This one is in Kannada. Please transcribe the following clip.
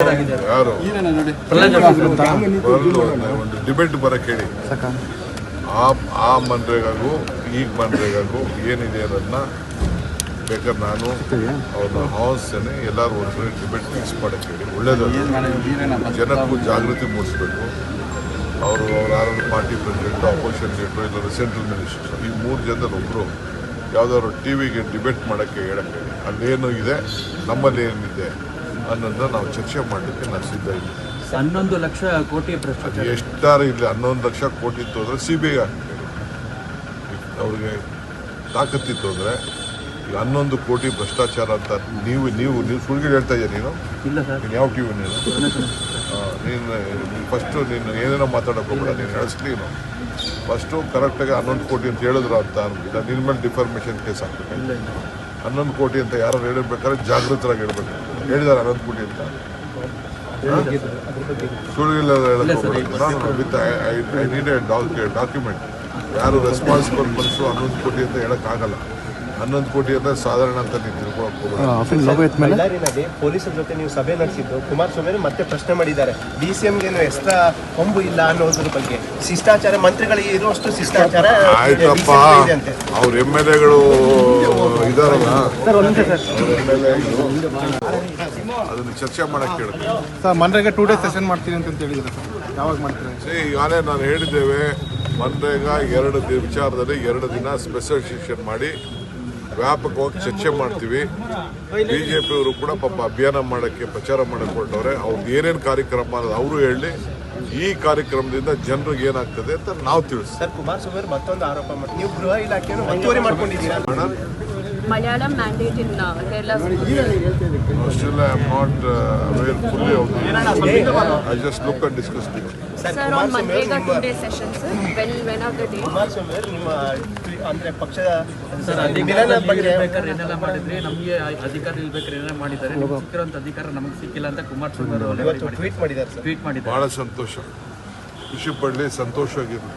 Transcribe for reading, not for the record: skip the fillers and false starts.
ಯಾರು ಒಂದು ಡಿಬೇಟ್ ಬರಕ್ಕೆ ಹೇಳಿ. ಆ ಮನ್ರೇಗಾಗೂ ಈಗ ಮನ್ರೇಗಾಗೂ ಏನಿದೆ ಅನ್ನೋದನ್ನ ಬೇಕಾದ್ರೆ ನಾನು ಅವ್ರನ್ನ ಆಹ್ವಾನಿಸ್ತೇನೆ. ಎಲ್ಲರೂ ಒಂದು ಡಿಬೇಟ್ ಫಿಕ್ಸ್ ಮಾಡಕ್ಕೆ ಹೇಳಿ. ಒಳ್ಳೇದು, ಜನಕ್ಕೂ ಜಾಗೃತಿ ಮೂಡಿಸ್ಬೇಕು. ಅವರು ಯಾರು ಪಾರ್ಟಿ ಪ್ರೆಸಿಡೆಂಟು, ಅಪೋಸಿಷನ್ ಲೀಡರು, ಇಲ್ಲ ಸೆಂಟ್ರಲ್ ಮಿನಿಸ್ಟರ್ಸ್, ಈ 3 ಜನದಲ್ಲಿ ಒಬ್ಬರು ಯಾವುದಾದ್ರು ಟಿ ವಿಗೆ ಡಿಬೇಟ್ ಮಾಡೋಕ್ಕೆ ಹೇಳಕ್ಕೆ ಹೇಳಿ. ಅಲ್ಲೇನು ಇದೆ, ನಮ್ಮಲ್ಲಿ ಏನಿದೆ ಅನ್ನೋದನ್ನ ನಾವು ಚರ್ಚೆ ಮಾಡಲಿಕ್ಕೆ ನಾನು ಸಿದ್ಧ ಇದ್ದೀನಿ. 11 ಲಕ್ಷ ಕೋಟಿ ಭ್ರಷ್ಟಾಚಾರ ಎಷ್ಟಾರು ಇಲ್ಲಿ 11 ಲಕ್ಷ ಕೋಟಿ ಇತ್ತು ಅಂದರೆ CBI ಅವ್ರಿಗೆ ತಾಕತ್ತಿತ್ತು ಅಂದರೆ ಈಗ 11 ಕೋಟಿ ಭ್ರಷ್ಟಾಚಾರ ಅಂತ ನೀವು ಸುಳ್ಳು ಹೇಳ್ತಾ ಇದೆಯಾ? ನೀನು ಇಲ್ಲ ಸರ್. ನೀನು ಯಾವ ಟಿವಿ ನೀನು ಫಸ್ಟು ನೀನು ಏನೇನೋ ಮಾತಾಡೋಕೆ ಹೋಗ್ಬೇಡ. ನೀನು ಹೇಳಿಸ್ಲಿ. ಫಸ್ಟು ಕರೆಕ್ಟಾಗಿ 11 ಕೋಟಿ ಅಂತ ಹೇಳಿದ್ರು ಅಂತ ಅನ್ಬಿಟ್ಟು ನಿನ್ನ ಮೇಲೆ ಡಿಫಾರ್ಮೇಷನ್ ಕೇಸ್ ಹಾಕ್ಬೇಕು. 11 ಕೋಟಿ ಅಂತ ಯಾರು ಹೇಳಿರ್ಬೇಕಾದ್ರೆ ಜಾಗೃತರಾಗಿ ಹೇಳ್ಬೇಕು. ಹೇಳಿದ್ದಾರೆ 11 ಕೋಟಿ ಅಂತ ಸುಳ್ಳಿಲ್ಲ ಹೇಳೋಕೆ. ನಾನು with I need A document. ಯಾರು ರೆಸ್ಪಾನ್ಸಿಬಲ್ ಮನಸ್ಸು 11 ಕೋಟಿ ಅಂತ ಹೇಳೋಕ್ಕಾಗಲ್ಲ. 11 ಕೋಟಿ ಅಂತ ಸಾಧಾರಣ ಅಂತ ನೀವು ತಿಳ್ಕೊಳ್ಳೋಕೆ ಪೊಲೀಸರ ಜೊತೆ ನೀವು ಸಭೆ ನಡೆಸಿದ್ದು ಕುಮಾರಸ್ವಾಮಿ ಮತ್ತೆ ಪ್ರಶ್ನೆ ಮಾಡಿದ್ದಾರೆ. DCMಗೇನು ಎಕ್ಸ್ಟ್ರಾ ಕೊಂಬು ಇಲ್ಲ ಅನ್ನೋದ್ರ ಬಗ್ಗೆ. ಶಿಷ್ಟಾಚಾರ ಮಂತ್ರಿಗಳಿಗೆ ಇರುವಷ್ಟು ಶಿಷ್ಟಾಚಾರ ಆಯ್ತಪ್ಪ. ಅವ್ರ MLAಗಳು ಇದಾರಲ್ಲ, ಅದನ್ನು ಚರ್ಚೆ ಮಾಡಕ್ಕೆ ಹೇಳಿ ಸರ್. ಮನ್ರೇಗಾ 2 ಡೇಸ್ ಸೆಷನ್ ಮಾಡ್ತೀನಿ ಅಂತ ಹೇಳಿದ್ರು ಸರ್. ಯಾವಾಗ ಮಾಡ್ತೀರಾ? ಈಗಾಗಲೇ ನಾನು ಹೇಳಿದ್ದೇವೆ. ಮನ್ರೇಗಾ 2 ವಿಚಾರದಲ್ಲಿ 2 ದಿನ ಸ್ಪೆಷಲ್ ಸೆಷನ್ ಮಾಡಿ ವ್ಯಾಪಕವಾಗಿ ಚರ್ಚೆ ಮಾಡ್ತೀವಿ. BJPಯವರು ಕೂಡ ಪಾಪ ಅಭಿಯಾನ ಮಾಡೋಕ್ಕೆ ಪ್ರಚಾರ ಮಾಡಕ್ಕೆ ಹೊರಟವ್ರೆ. ಅವ್ರದ್ದು ಏನೇನು ಕಾರ್ಯಕ್ರಮ ಅನ್ನೋದು ಅವರು ಹೇಳಿ. ಈ ಕಾರ್ಯಕ್ರಮದಿಂದ ಜನರಿಗೆ ಏನಾಗ್ತದೆ ಅಂತ ನಾವು ತಿಳಿಸ್ತೀವಿ. ಸರ್, ಕುಮಾರಸ್ವಾಮಿ ಮತ್ತೊಂದು ಆರೋಪ ಮಾಡಿ ನೀವು ಗೃಹ ಇಲಾಖೆಯನ್ನು ಹೆಚ್ಚುವರಿ ಮಾಡ್ಕೊಂಡಿದ್ದೀರಾ. Malayalam mandate in Kerala. Still I am not aware fully of it. I just look and discuss it. Sir, on Manrega 2-day session, sir. When of the day? Kumaraswamy ನಿಮ್ಮ ಅಂದ್ರೆ ಪಕ್ಷದ ಸರ್ ಅಧಿಕಾರಿಬೇಕಾದ್ರೆ ಏನೆಲ್ಲ ಮಾಡಿದ್ರಿ, ನಮಗೆ ಅಧಿಕಾರ ಇಲ್ಬೇಕಾದ್ರೆ ಏನೆಲ್ಲ ಮಾಡಿದ್ದಾರೆ, ನಿಮ್ಗೆ ಸಿಕ್ಕಿರೋಂಥ ಅಧಿಕಾರ ನಮಗೆ ಸಿಕ್ಕಿಲ್ಲ ಅಂತ ಕುಮಾರಸ್ವಾಮಿ ಅವರು ಟ್ವೀಟ್ ಮಾಡಿದ್ದಾರೆ ಸರ್. ಟ್ವೀಟ್ ಮಾಡಿದ್ದಾರೆ. ಬಹಳ ಸಂತೋಷ. ಖುಷಿ ಪಡಲಿ, ಸಂತೋಷವಾಗಿರ್ಲಿ.